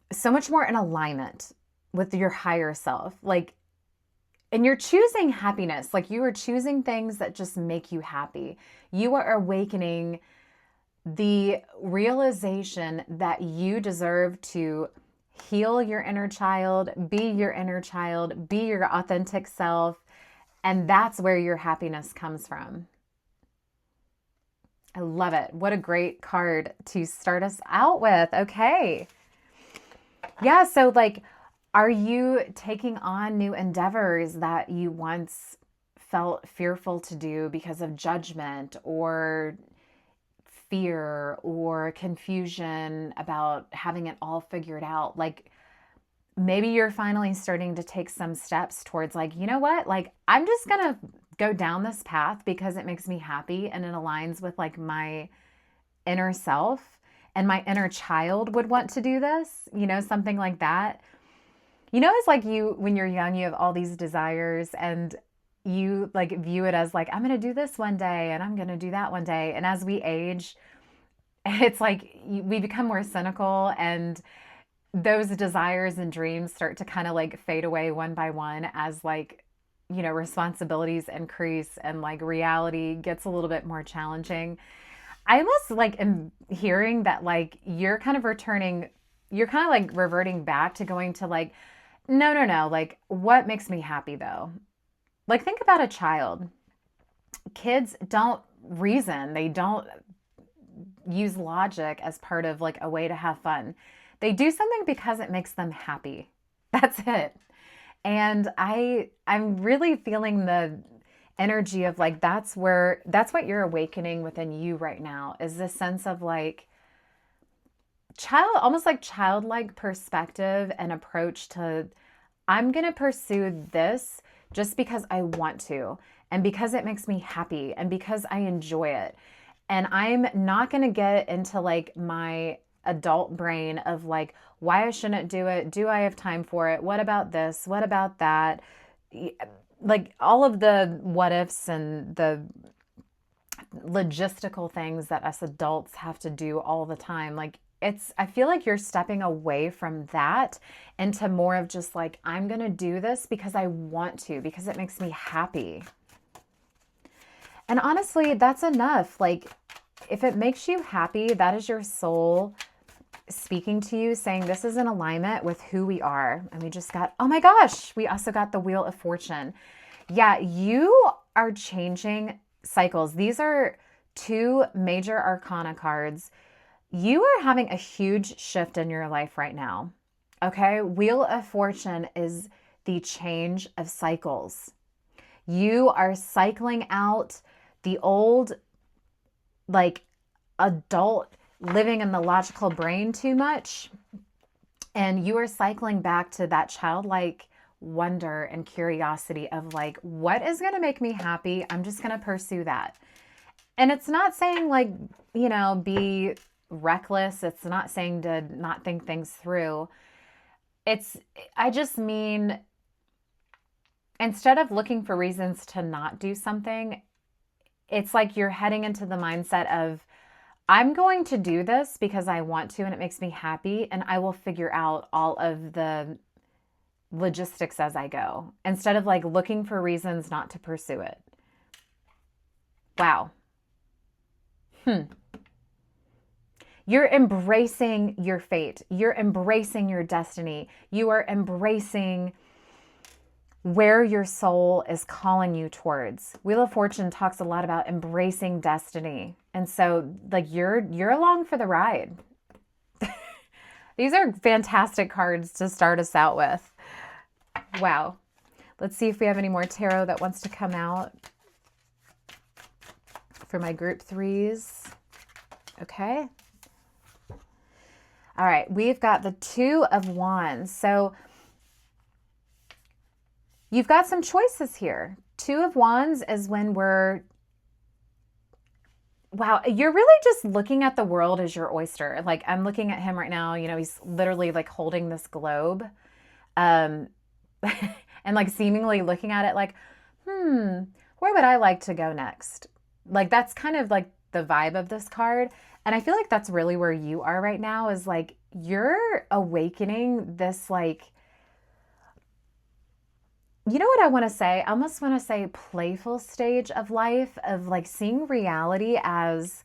so much more in alignment with your higher self. Like, and you're choosing happiness. Like you are choosing things that just make you happy. You are awakening the realization that you deserve to heal your inner child, be your inner child, be your authentic self. And that's where your happiness comes from. I love it. What a great card to start us out with. Okay. Yeah, so like, are you taking on new endeavors that you once felt fearful to do because of judgment or fear or confusion about having it all figured out? Like, maybe you're finally starting to take some steps towards like, you know what? Like, I'm just going to go down this path because it makes me happy and it aligns with like my inner self. And my inner child would want to do this, you know, something like that. You know, it's like you, when you're young, you have all these desires and you like view it as like, I'm going to do this one day and I'm going to do that one day. And as we age, it's like we become more cynical and those desires and dreams start to kind of like fade away one by one as like, you know, responsibilities increase and like reality gets a little bit more challenging. I almost like am hearing that like you're kind of returning, you're kind of like reverting back to going to like, no, like what makes me happy though? Like think about a child. Kids don't reason, they don't use logic as part of like a way to have fun. They do something because it makes them happy. That's it. And I'm really feeling energy of like, that's what you're awakening within you right now, is this sense of like almost like childlike perspective and approach to, I'm going to pursue this just because I want to, and because it makes me happy, and because I enjoy it. And I'm not going to get into like my adult brain of like, why I shouldn't do it. Do I have time for it? What about this? What about that? Like all of the what ifs and the logistical things that us adults have to do all the time. Like I feel like you're stepping away from that into more of just like, I'm going to do this because I want to, because it makes me happy. And honestly, that's enough. Like, if it makes you happy, that is your soul speaking to you, saying this is in alignment with who we are. And we just got, oh my gosh, we also got the Wheel of Fortune. Yeah, you are changing cycles. These are two major arcana cards. You are having a huge shift in your life right now. Okay? Wheel of Fortune is the change of cycles. You are cycling out the old, like, adult living in the logical brain too much. And you are cycling back to that childlike wonder and curiosity of like, what is going to make me happy? I'm just going to pursue that. And it's not saying like, be reckless. It's not saying to not think things through. I just mean, instead of looking for reasons to not do something, it's like you're heading into the mindset of, I'm going to do this because I want to and it makes me happy, and I will figure out all of the logistics as I go, instead of like looking for reasons not to pursue it. Wow. You're embracing your fate. You're embracing your destiny. You are embracing where your soul is calling you towards. Wheel of Fortune talks a lot about embracing destiny. And so like you're along for the ride. These are fantastic cards to start us out with. Wow. Let's see if we have any more tarot that wants to come out for my group threes. Okay. All right. We've got the Two of Wands. So you've got some choices here. Two of Wands is when you're really just looking at the world as your oyster. Like I'm looking at him right now, he's literally like holding this globe. And like seemingly looking at it like, where would I like to go next? Like that's kind of like the vibe of this card. And I feel like that's really where you are right now, is like you're awakening this like, you know what I want to say? I almost want to say playful stage of life, of like seeing reality as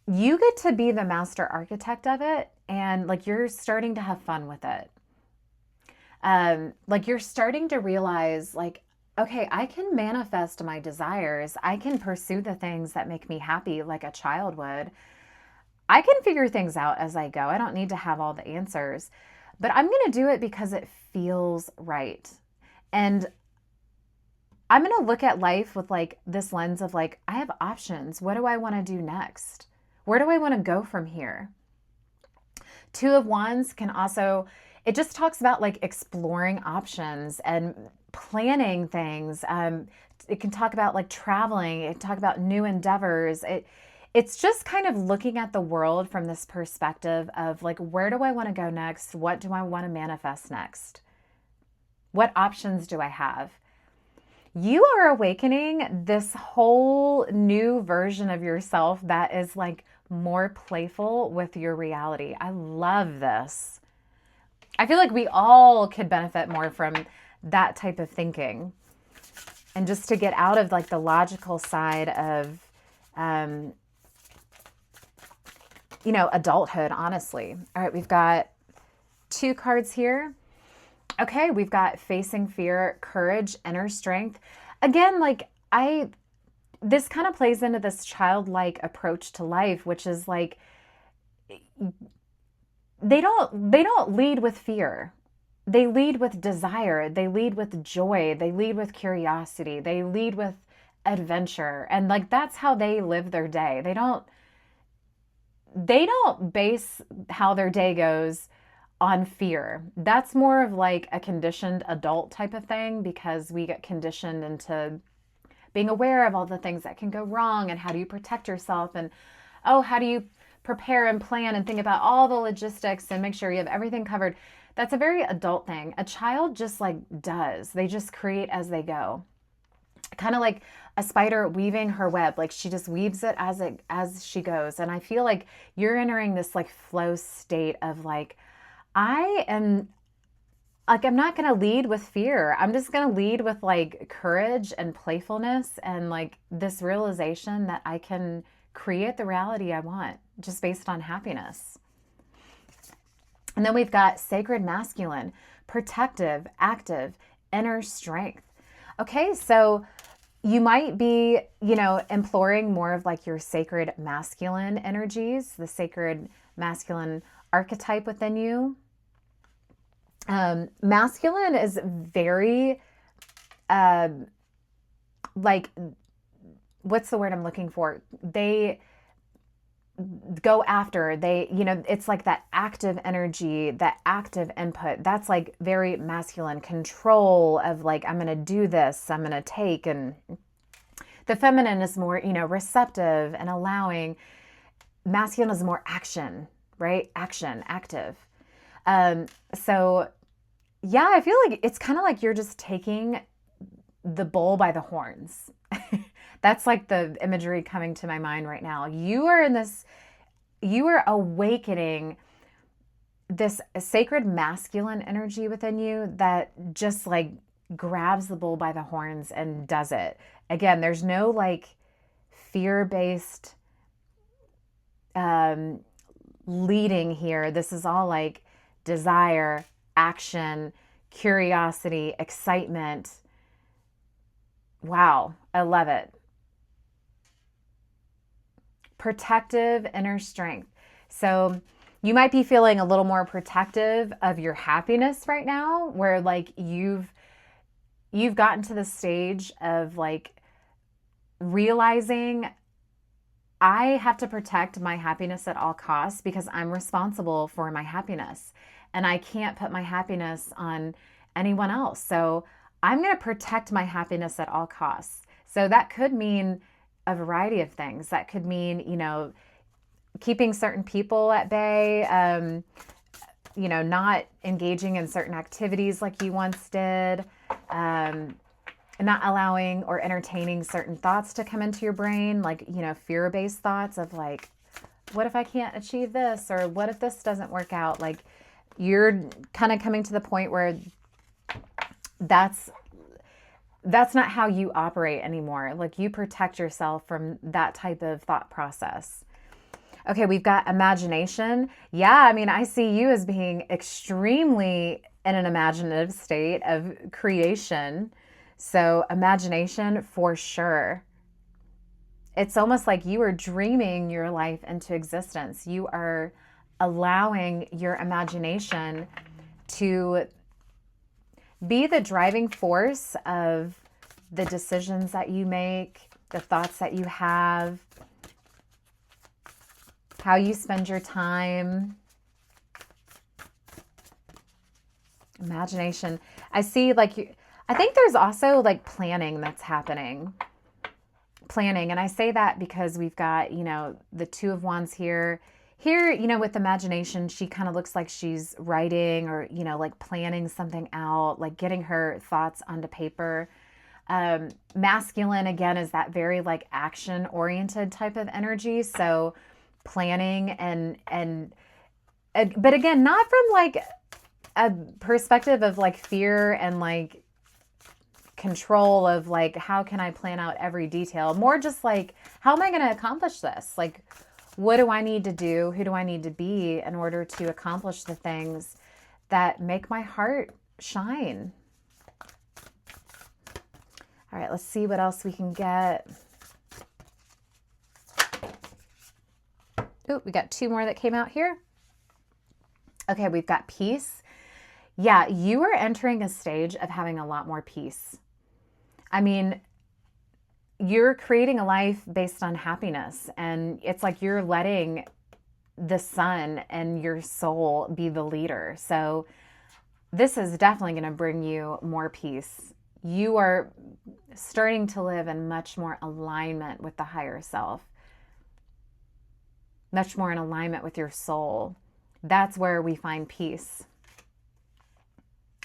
you get to be the master architect of it. And like you're starting to have fun with it. Like you're starting to realize like, okay, I can manifest my desires. I can pursue the things that make me happy like a child would. I can figure things out as I go. I don't need to have all the answers, but I'm going to do it because it feels right. And I'm going to look at life with like this lens of like, I have options. What do I want to do next? Where do I want to go from here? Two of Wands can also, it just talks about like exploring options and planning things. It can talk about like traveling. It can talk about new endeavors. It's just kind of looking at the world from this perspective of like, where do I want to go next? What do I want to manifest next? What options do I have? You are awakening this whole new version of yourself that is like more playful with your reality. I love this. I feel like we all could benefit more from that type of thinking, and just to get out of like the logical side of, adulthood, honestly. All right, we've got two cards here. Okay, we've got Facing Fear, Courage, Inner Strength. Again, like this kind of plays into this childlike approach to life, which is like they don't lead with fear. They lead with desire. They lead with joy. They lead with curiosity. They lead with adventure. And like, that's how they live their day. They don't base how their day goes on fear. That's more of like a conditioned adult type of thing, because we get conditioned into being aware of all the things that can go wrong and how do you protect yourself, and oh, how do you prepare and plan and think about all the logistics and make sure you have everything covered. That's a very adult thing. A child just like does. They just create as they go. Kind of like a spider weaving her web. Like she just weaves it as she goes. And I feel like you're entering this like flow state of like, I am like, I'm not going to lead with fear. I'm just going to lead with like courage and playfulness and like this realization that I can create the reality I want just based on happiness. And then we've got sacred masculine, protective, active, inner strength. Okay, so you might be, imploring more of like your sacred masculine energies, the sacred masculine archetype within you. Masculine is very, like, what's the word I'm looking for? They go after, it's like that active energy, that active input. That's like very masculine control of like, I'm going to do this, I'm going to take. And the feminine is more, receptive and allowing. Masculine is more action, right? Action, active. So yeah, I feel like it's kind of like you're just taking the bull by the horns. That's like the imagery coming to my mind right now. You are awakening this sacred masculine energy within you that just like grabs the bull by the horns and does it. Again, there's no like fear-based leading here. This is all like desire, action, curiosity, excitement. Wow, I love it. Protective inner strength. So you might be feeling a little more protective of your happiness right now, where like you've gotten to the stage of like realizing I have to protect my happiness at all costs because I'm responsible for my happiness and I can't put my happiness on anyone else. So I'm going to protect my happiness at all costs. So that could mean a variety of things. That could mean, keeping certain people at bay, not engaging in certain activities like you once did, not allowing or entertaining certain thoughts to come into your brain, like, fear-based thoughts of like, what if I can't achieve this? Or what if this doesn't work out? Like, you're kind of coming to the point where that's not how you operate anymore. Like, you protect yourself from that type of thought process. Okay, we've got imagination. Yeah, I mean, I see you as being extremely in an imaginative state of creation. So imagination for sure. It's almost like you are dreaming your life into existence. You are allowing your imagination to be the driving force of the decisions that you make, the thoughts that you have, how you spend your time. Imagination. I see I think there's also like planning that's happening. Planning. And I say that because we've got, the Two of Wands here. Here, with imagination, she kind of looks like she's writing or, like planning something out, like getting her thoughts onto paper. Masculine, again, is that very like action-oriented type of energy. So planning but again, not from like a perspective of like fear and like control of like, how can I plan out every detail? More just like, how am I going to accomplish this? Like, what do I need to do? Who do I need to be in order to accomplish the things that make my heart shine? All right, let's see what else we can get. Oh, we got two more that came out here. Okay, we've got peace. Yeah, you are entering a stage of having a lot more peace. I mean, you're creating a life based on happiness, and it's like you're letting the sun and your soul be the leader. So this is definitely going to bring you more peace. You are starting to live in much more alignment with the higher self, much more in alignment with your soul. That's where we find peace.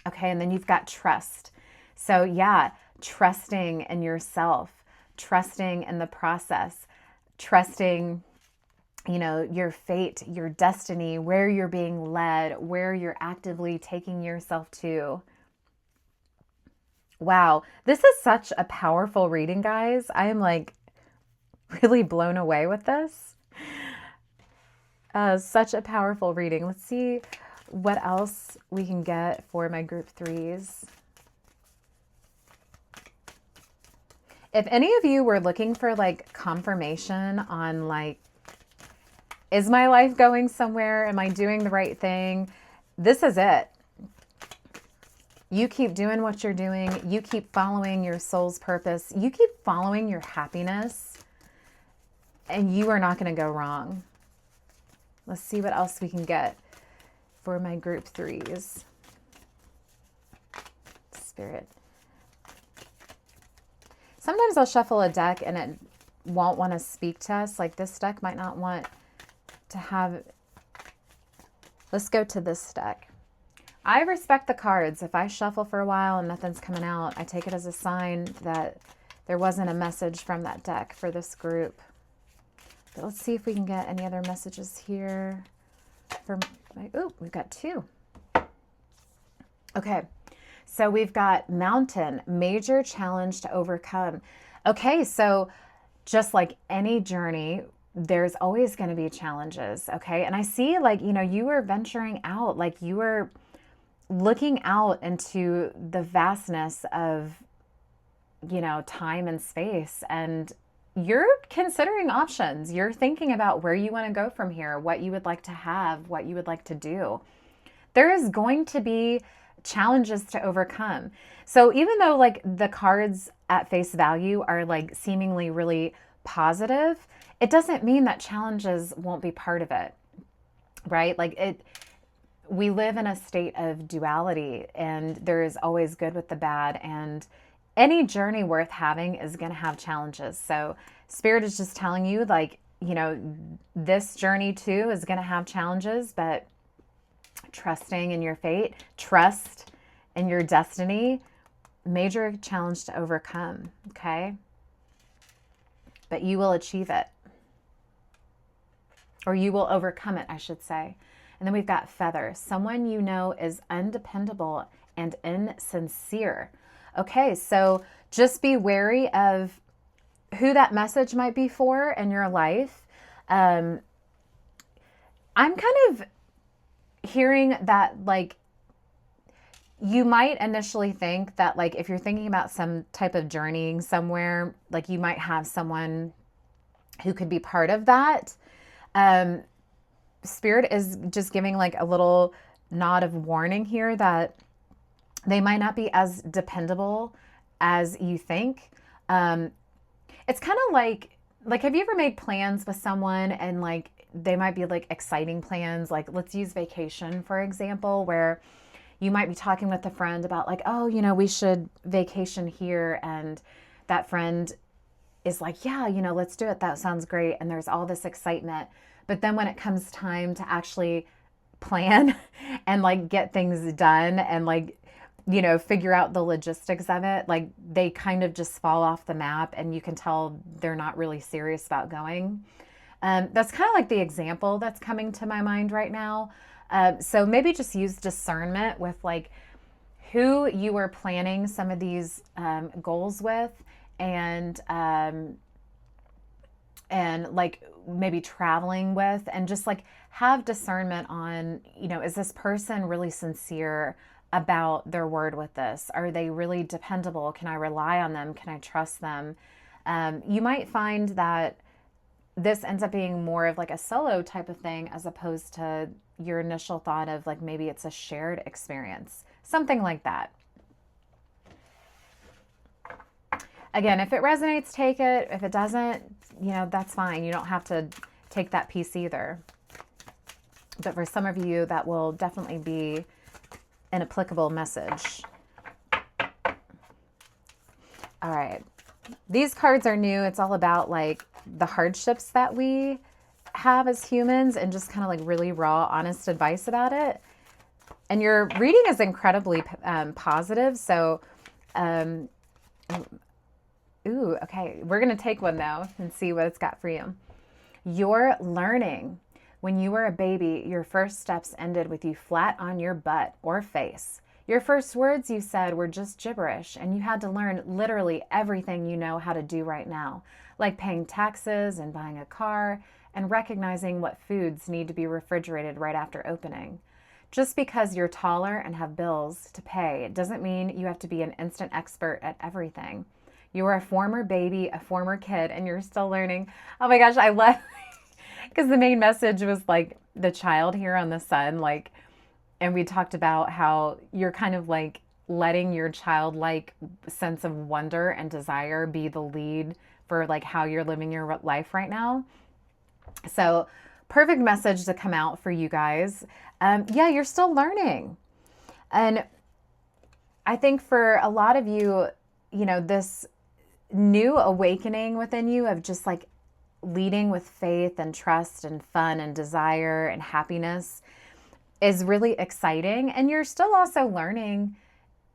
Okay, and then you've got trust. So yeah, trusting in yourself, trusting in the process, trusting, you know, your fate, your destiny, where you're being led, where you're actively taking yourself to. Wow, this is such a powerful reading, guys. I am like really blown away with this. Such a powerful reading. Let's see what else we can get for my group threes. If any of you were looking for like confirmation on like, is my life going somewhere? Am I doing the right thing? This is it. You keep doing what you're doing. You keep following your soul's purpose. You keep following your happiness, and you are not going to go wrong. Let's see what else we can get for my group threes. Spirit. Sometimes I'll shuffle a deck and it won't want to speak to us. Like this deck might not want to have. Let's go to this deck. I respect the cards. If I shuffle for a while and nothing's coming out, I take it as a sign that there wasn't a message from that deck for this group. But let's see if we can get any other messages here. Oh, we've got two. Okay, so we've got mountain, major challenge to overcome. Okay, so just like any journey, there's always going to be challenges, okay? And I see like, you know, you were venturing out, like you were looking out into the vastness of, you know, time and space, and you're considering options. You're thinking about where you want to go from here, what you would like to have, what you would like to do. There is going to be challenges to overcome. So even though like the cards at face value are like seemingly really positive, it doesn't mean that challenges won't be part of it, right? Like we live in a state of duality, and there is always good with the bad, and any journey worth having is going to have challenges. So Spirit is just telling you, like, you know, this journey too is going to have challenges, but trusting in your fate, trust in your destiny, major challenge to overcome, okay? But you will achieve it. Or you will overcome it, I should say. And then we've got feather. Someone you know is undependable and insincere. Okay, so just be wary of who that message might be for in your life. I'm kind of hearing that, like, you might initially think that, like, if you're thinking about some type of journeying somewhere, like you might have someone who could be part of that. Spirit is just giving like a little nod of warning here that they might not be as dependable as you think. It's kind of like, have you ever made plans with someone and like they might be like exciting plans? Like let's use vacation, for example, where you might be talking with a friend about like, oh, you know, we should vacation here. And that friend is like, yeah, you know, let's do it. That sounds great. And there's all this excitement. But then when it comes time to actually plan and like get things done and like, you know, figure out the logistics of it, like they kind of just fall off the map, and you can tell they're not really serious about going. That's kind of like the example that's coming to my mind right now. So maybe just use discernment with like who you are planning some of these goals with, and like maybe traveling with, and just like have discernment on, you know, is this person really sincere about their word with this? Are they really dependable? Can I rely on them? Can I trust them? You might find that this ends up being more of like a solo type of thing as opposed to your initial thought of like maybe it's a shared experience, something like that. Again, if it resonates, take it. If it doesn't, that's fine. You don't have to take that piece either. But for some of you, that will definitely be an applicable message. All right. These cards are new. It's all about like the hardships that we have as humans and just kind of like really raw, honest advice about it. And your reading is incredibly positive. So, ooh, okay. We're going to take one though and see what it's got for you. You're learning. When you were a baby, your first steps ended with you flat on your butt or face. Your first words you said were just gibberish, and you had to learn literally everything you know how to do right now, like paying taxes and buying a car and recognizing what foods need to be refrigerated right after opening. Just because you're taller and have bills to pay doesn't mean you have to be an instant expert at everything. You are a former baby, a former kid, and you're still learning. Oh my gosh, I love because the main message was like the child here on the sun, like, and we talked about how you're kind of like letting your childlike sense of wonder and desire be the lead for like how you're living your life right now. So perfect message to come out for you guys. Yeah, you're still learning. And I think for a lot of you, this new awakening within you of just like leading with faith and trust and fun and desire and happiness is really exciting. And you're still also learning,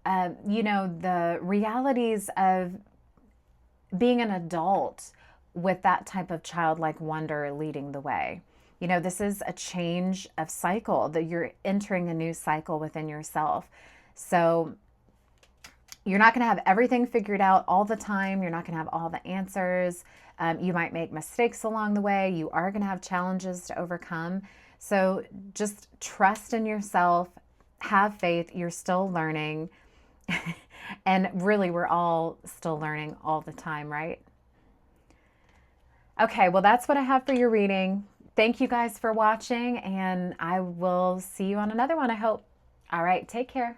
the realities of being an adult with that type of childlike wonder leading the way. This is a change of cycle, that you're entering a new cycle within yourself. So you're not going to have everything figured out all the time. You're not going to have all the answers. You might make mistakes along the way. You are going to have challenges to overcome. So just trust in yourself, have faith. You're still learning. And really, we're all still learning all the time, right? Okay, well, that's what I have for your reading. Thank you guys for watching, and I will see you on another one, I hope. All right, take care.